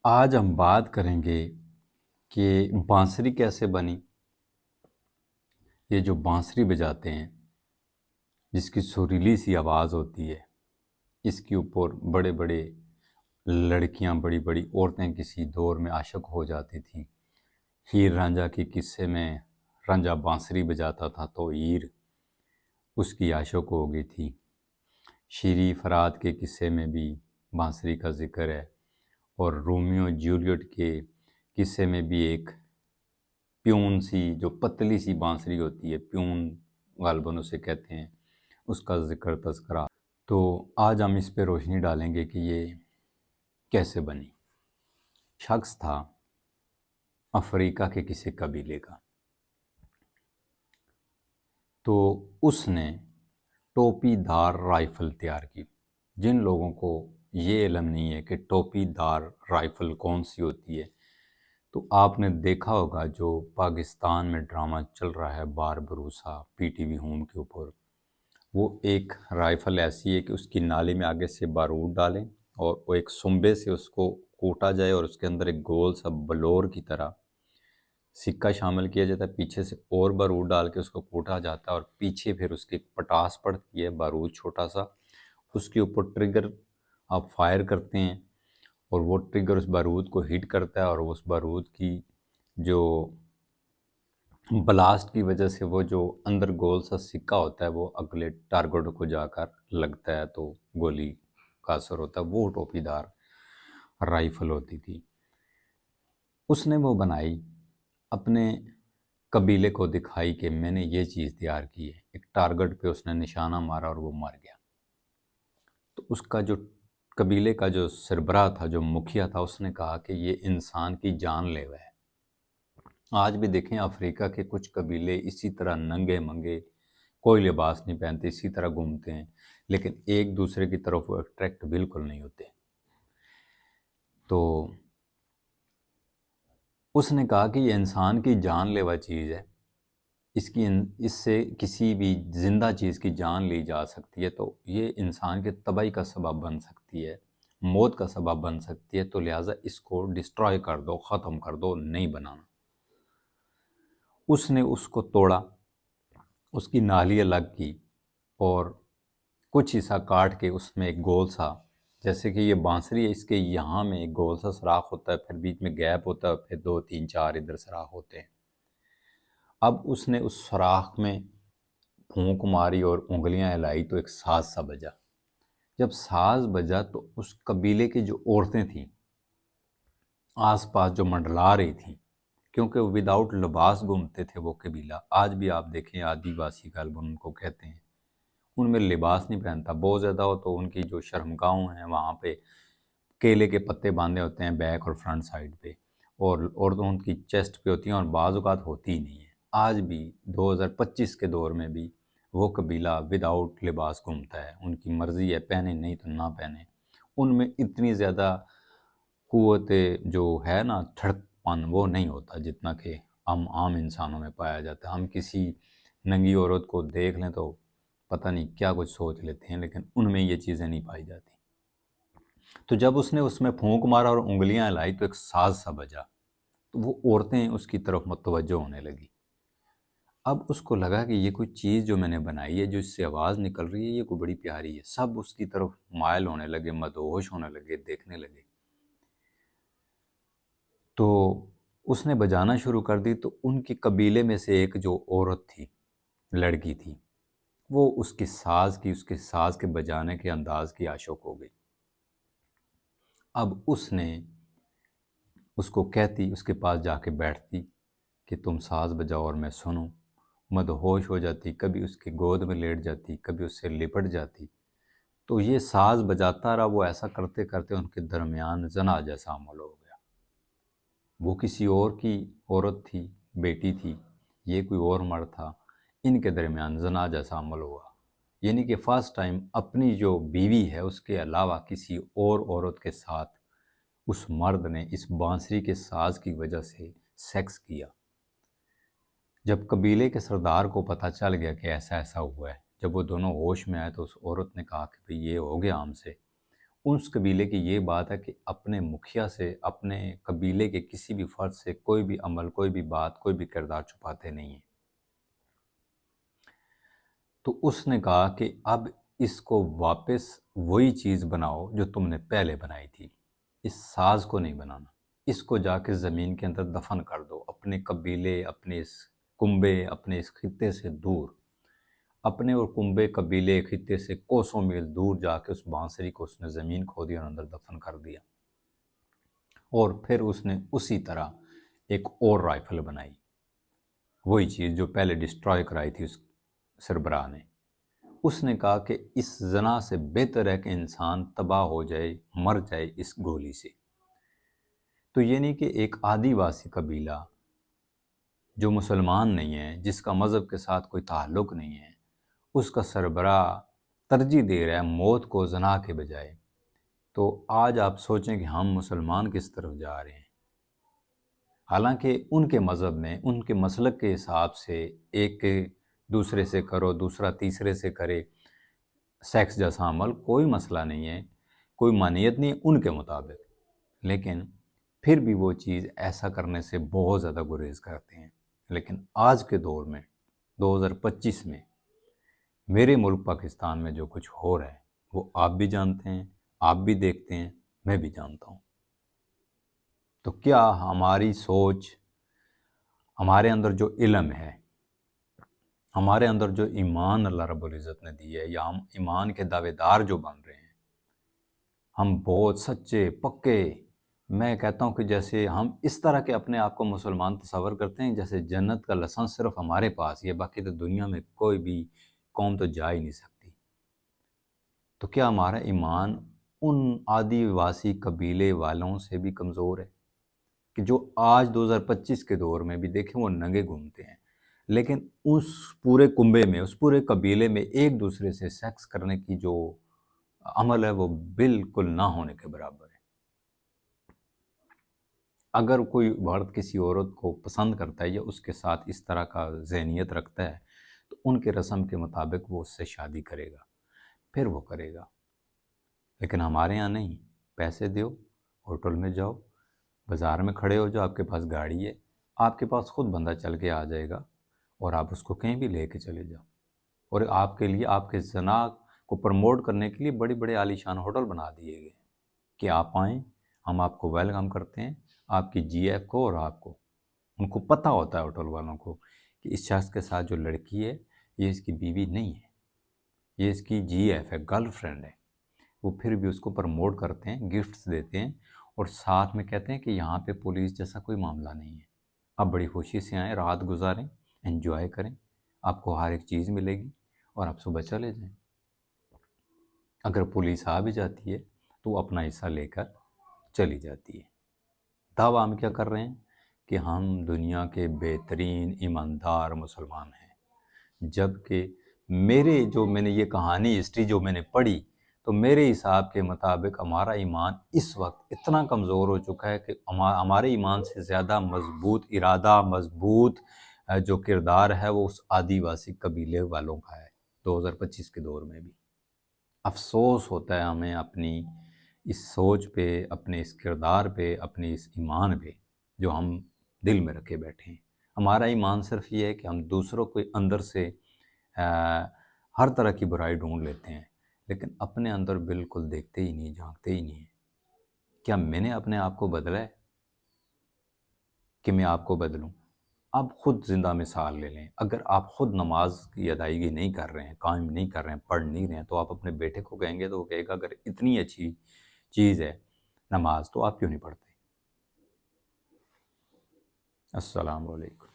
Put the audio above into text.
آج ہم بات کریں گے کہ بانسری کیسے بنی۔ یہ جو بانسری بجاتے ہیں، جس کی سریلی سی آواز ہوتی ہے، اس کے اوپر بڑے بڑے لڑکیاں، بڑی بڑی عورتیں کسی دور میں عاشق ہو جاتی تھیں۔ ہیر رانجھا کے قصے میں رانجھا بانسری بجاتا تھا تو ہیر اس کی عاشق ہو گئی تھی۔ شیری فرات کے قصے میں بھی بانسری کا ذکر ہے، اور رومیو جولیٹ کے قصے میں بھی ایک پیون سی جو پتلی سی بانسری ہوتی ہے، پیون غالباً اسے کہتے ہیں، اس کا ذکر تذکرہ۔ تو آج ہم اس پہ روشنی ڈالیں گے کہ یہ کیسے بنی۔ شخص تھا افریقہ کے کسی قبیلے کا، تو اس نے ٹوپی دار رائفل تیار کی۔ جن لوگوں کو یہ علم نہیں ہے کہ ٹوپی دار رائفل کون سی ہوتی ہے، تو آپ نے دیکھا ہوگا جو پاکستان میں ڈرامہ چل رہا ہے بار بروسا پی ٹی وی ہوم کے اوپر، وہ ایک رائفل ایسی ہے کہ اس کی نالی میں آگے سے بارود ڈالیں اور وہ ایک سنبے سے اس کو کوٹا جائے، اور اس کے اندر ایک گول سا بلور کی طرح سکہ شامل کیا جاتا ہے، پیچھے سے اور بارود ڈال کے اس کو کوٹا جاتا ہے، اور پیچھے پھر اس کی پٹاس پڑتی ہے، بارود چھوٹا سا، اس کے اوپر ٹریگر آپ فائر کرتے ہیں، اور وہ ٹریگر اس بارود کو ہٹ کرتا ہے، اور اس بارود کی جو بلاسٹ کی وجہ سے وہ جو اندر گول سا سکہ ہوتا ہے وہ اگلے ٹارگٹ کو جا کر لگتا ہے، تو گولی کا اثر ہوتا ہے۔ وہ ٹوپی دار رائفل ہوتی تھی۔ اس نے وہ بنائی، اپنے قبیلے کو دکھائی کہ میں نے یہ چیز تیار کی ہے۔ ایک ٹارگٹ پہ اس نے نشانہ مارا اور وہ مر گیا۔ تو اس کا جو قبیلے کا جو سربراہ تھا، جو مکھیا تھا، اس نے کہا کہ یہ انسان کی جان لیوا ہے۔ آج بھی دیکھیں افریقہ کے کچھ قبیلے اسی طرح ننگے منگے، کوئی لباس نہیں پہنتے، اسی طرح گھومتے ہیں، لیکن ایک دوسرے کی طرف وہ اٹریکٹ بالکل نہیں ہوتے۔ تو اس نے کہا کہ یہ انسان کی جان لیوا چیز ہے، اس سے کسی بھی زندہ چیز کی جان لی جا سکتی ہے، تو یہ انسان کے تباہی کا سبب بن سکتی ہے، موت کا سبب بن سکتی ہے، تو لہٰذا اس کو ڈسٹرائے کر دو، ختم کر دو، نہیں بنانا۔ اس نے اس کو توڑا، اس کی نالی الگ کی، اور کچھ حصہ کاٹ کے اس میں ایک گول سا، جیسے کہ یہ بانسری ہے، اس کے یہاں میں ایک گول سا سوراخ ہوتا ہے، پھر بیچ میں گیپ ہوتا ہے، پھر 2 3 4 ادھر سوراخ ہوتے ہیں۔ اب اس نے اس سوراخ میں پھونک ماری اور انگلیاں ہلائی تو ایک ساز سا بجا۔ جب ساز بجا تو اس قبیلے کی جو عورتیں تھیں آس پاس جو منڈلا رہی تھیں، کیونکہ وداؤٹ لباس گھومتے تھے وہ قبیلہ، آج بھی آپ دیکھیں آدی واسی غالباً ان کو کہتے ہیں، ان میں لباس نہیں پہنتا، بہت زیادہ ہو تو ان کی جو شرمگاہوں ہیں وہاں پہ کیلے کے پتے باندھے ہوتے ہیں بیک اور فرنٹ سائڈ پہ، اور عورتوں ان کی چیسٹ پہ ہوتی ہیں، اور بعض اوقات ہوتی ہی نہیں ہے۔ آج بھی 2025 کے دور میں بھی وہ قبیلہ وداؤٹ لباس گھومتا ہے، ان کی مرضی ہے، پہنے نہیں تو نہ پہنے۔ ان میں اتنی زیادہ قوت جو ہے نا تھڑک پن، وہ نہیں ہوتا جتنا کہ ہم عام انسانوں میں پایا جاتا ہے۔ ہم کسی ننگی عورت کو دیکھ لیں تو پتہ نہیں کیا کچھ سوچ لیتے ہیں، لیکن ان میں یہ چیزیں نہیں پائی جاتی۔ تو جب اس نے اس میں پھونک مارا اور انگلیاں ہلائی تو ایک ساز سا بجا، تو وہ عورتیں اس کی طرف متوجہ ہونے لگی۔ اب اس کو لگا کہ یہ کوئی چیز جو میں نے بنائی ہے، جو اس سے آواز نکل رہی ہے، یہ کوئی بڑی پیاری ہے۔ سب اس کی طرف مائل ہونے لگے، مدہوش ہونے لگے، دیکھنے لگے۔ تو اس نے بجانا شروع کر دی، تو ان کے قبیلے میں سے ایک جو عورت تھی، لڑکی تھی، وہ اس کے ساز کے بجانے کے انداز کی عاشق ہو گئی۔ اب اس نے اس کو کہتی، اس کے پاس جا کے بیٹھتی کہ تم ساز بجاؤ اور میں سنوں، مدہوش ہو جاتی، کبھی اس کے گود میں لیٹ جاتی، کبھی اس سے لپٹ جاتی۔ تو یہ ساز بجاتا رہا، وہ ایسا کرتے کرتے ان کے درمیان زنا جیسا عمل ہو گیا۔ وہ کسی اور کی عورت تھی، بیٹی تھی، یہ کوئی اور مرد تھا، ان کے درمیان زنا جیسا عمل ہوا۔ یعنی کہ فرسٹ ٹائم اپنی جو بیوی ہے اس کے علاوہ کسی اور عورت کے ساتھ اس مرد نے اس بانسری کے ساز کی وجہ سے سیکس کیا۔ جب قبیلے کے سردار کو پتہ چل گیا کہ ایسا ایسا ہوا ہے، جب وہ دونوں ہوش میں آئے تو اس عورت نے کہا کہ بھئی یہ ہو گیا ہم سے، اس قبیلے کی یہ بات ہے کہ اپنے مکھیا سے، اپنے قبیلے کے کسی بھی فرد سے کوئی بھی عمل، کوئی بھی بات، کوئی بھی کردار چھپاتے نہیں ہیں۔ تو اس نے کہا کہ اب اس کو واپس وہی چیز بناؤ جو تم نے پہلے بنائی تھی، اس ساز کو نہیں بنانا، اس کو جا کے زمین کے اندر دفن کر دو، اپنے قبیلے، اپنے اس کنبے، اپنے اس خطے سے دور، اپنے اور کنبے قبیلے خطے سے کوسوں میل دور جا کے اس بانسری کو اس نے زمین کھودی اور اندر دفن کر دیا۔ اور پھر اس نے اسی طرح ایک اور رائفل بنائی، وہی چیز جو پہلے ڈسٹرائے کرائی تھی اس سربراہ نے۔ اس نے کہا کہ اس زنا سے بہتر ہے کہ انسان تباہ ہو جائے، مر جائے اس گولی سے۔ تو یہ نہیں کہ ایک آدیواسی قبیلہ جو مسلمان نہیں ہے، جس کا مذہب کے ساتھ کوئی تعلق نہیں ہے، اس کا سربراہ ترجیح دے رہا ہے موت کو زنا کے بجائے۔ تو آج آپ سوچیں کہ ہم مسلمان کس طرف جا رہے ہیں، حالانکہ ان کے مذہب میں، ان کے مسلک کے حساب سے ایک دوسرے سے کرو، دوسرا تیسرے سے کرے، سیکس جیسا عمل کوئی مسئلہ نہیں ہے، کوئی مانیت نہیں ہے ان کے مطابق، لیکن پھر بھی وہ چیز ایسا کرنے سے بہت زیادہ گریز کرتے ہیں۔ لیکن آج کے دور میں 2025 میں میرے ملک پاکستان میں جو کچھ ہو رہا ہے وہ آپ بھی جانتے ہیں، آپ بھی دیکھتے ہیں، میں بھی جانتا ہوں۔ تو کیا ہماری سوچ، ہمارے اندر جو علم ہے، ہمارے اندر جو ایمان اللہ رب العزت نے دی ہے، یا ہم ایمان کے دعوے دار جو بن رہے ہیں، ہم بہت سچے پکے، میں کہتا ہوں کہ جیسے ہم اس طرح کے اپنے آپ کو مسلمان تصور کرتے ہیں جیسے جنت کا لائسنس صرف ہمارے پاس ہی ہے، باقی تو دنیا میں کوئی بھی قوم تو جا ہی نہیں سکتی۔ تو کیا ہمارا ایمان ان آدیواسی قبیلے والوں سے بھی کمزور ہے کہ جو آج 2025 کے دور میں بھی دیکھیں وہ ننگے گھومتے ہیں، لیکن اس پورے کنبے میں، اس پورے قبیلے میں ایک دوسرے سے سیکس کرنے کی جو عمل ہے وہ بالکل نہ ہونے کے برابر ہے۔ اگر کوئی مرد کسی عورت کو پسند کرتا ہے یا اس کے ساتھ اس طرح کا ذہنیت رکھتا ہے تو ان کے رسم کے مطابق وہ اس سے شادی کرے گا، پھر وہ کرے گا۔ لیکن ہمارے ہاں نہیں، پیسے دیو، ہوٹل میں جاؤ، بازار میں کھڑے ہو جاؤ، آپ کے پاس گاڑی ہے، آپ کے پاس خود بندہ چل کے آ جائے گا اور آپ اس کو کہیں بھی لے کے چلے جاؤ، اور آپ کے لیے، آپ کے زنا کو پروموٹ کرنے کے لیے بڑے بڑے عالیشان ہوٹل بنا دیے گئے کہ آپ آئیں، ہم آپ کو ویلکم کرتے ہیں، آپ کی جی ایف کو اور آپ کو۔ ان کو پتہ ہوتا ہے ہوٹل والوں کو کہ اس شخص کے ساتھ جو لڑکی ہے یہ اس کی بیوی نہیں ہے، یہ اس کی جی ایف ہے، گرل فرینڈ ہے۔ وہ پھر بھی اس کو پروموٹ کرتے ہیں، گفٹس دیتے ہیں، اور ساتھ میں کہتے ہیں کہ یہاں پہ پولیس جیسا کوئی معاملہ نہیں ہے، آپ بڑی خوشی سے آئیں، رات گزاریں، انجوائے کریں، آپ کو ہر ایک چیز ملے گی اور آپ صبح چلے جائیں۔ اگر پولیس آ بھی جاتی ہے تو وہ اپنا حصہ لے کر چلی جاتی ہے۔ دعویٰ ہم کیا کر رہے ہیں کہ ہم دنیا کے بہترین ایماندار مسلمان ہیں، جبکہ میں نے یہ کہانی، ہسٹری جو میں نے پڑھی، تو میرے حساب کے مطابق ہمارا ایمان اس وقت اتنا کمزور ہو چکا ہے کہ ہمارے ایمان سے زیادہ مضبوط ارادہ، مضبوط جو کردار ہے وہ اس آدیواسی قبیلے والوں کا ہے 2025 کے دور میں بھی۔ افسوس ہوتا ہے ہمیں اپنی اس سوچ پہ، اپنے اس کردار پہ، اپنے اس ایمان پہ جو ہم دل میں رکھے بیٹھے ہیں۔ ہمارا ایمان صرف یہ ہے کہ ہم دوسروں کو اندر سے ہر طرح کی برائی ڈھونڈ لیتے ہیں، لیکن اپنے اندر بالکل دیکھتے ہی نہیں، جھانکتے ہی نہیں ہیں۔ کیا میں نے اپنے آپ کو بدلا ہے کہ میں آپ کو بدلوں؟ آپ خود زندہ مثال لے لیں، اگر آپ خود نماز کی ادائیگی نہیں کر رہے ہیں، قائم نہیں کر رہے ہیں، پڑھ نہیں رہے ہیں، تو آپ اپنے بیٹے کو کہیں گے تو وہ کہے گا اگر اتنی اچھی چیز ہے نماز تو آپ کیوں نہیں پڑھتے؟ السلام علیکم۔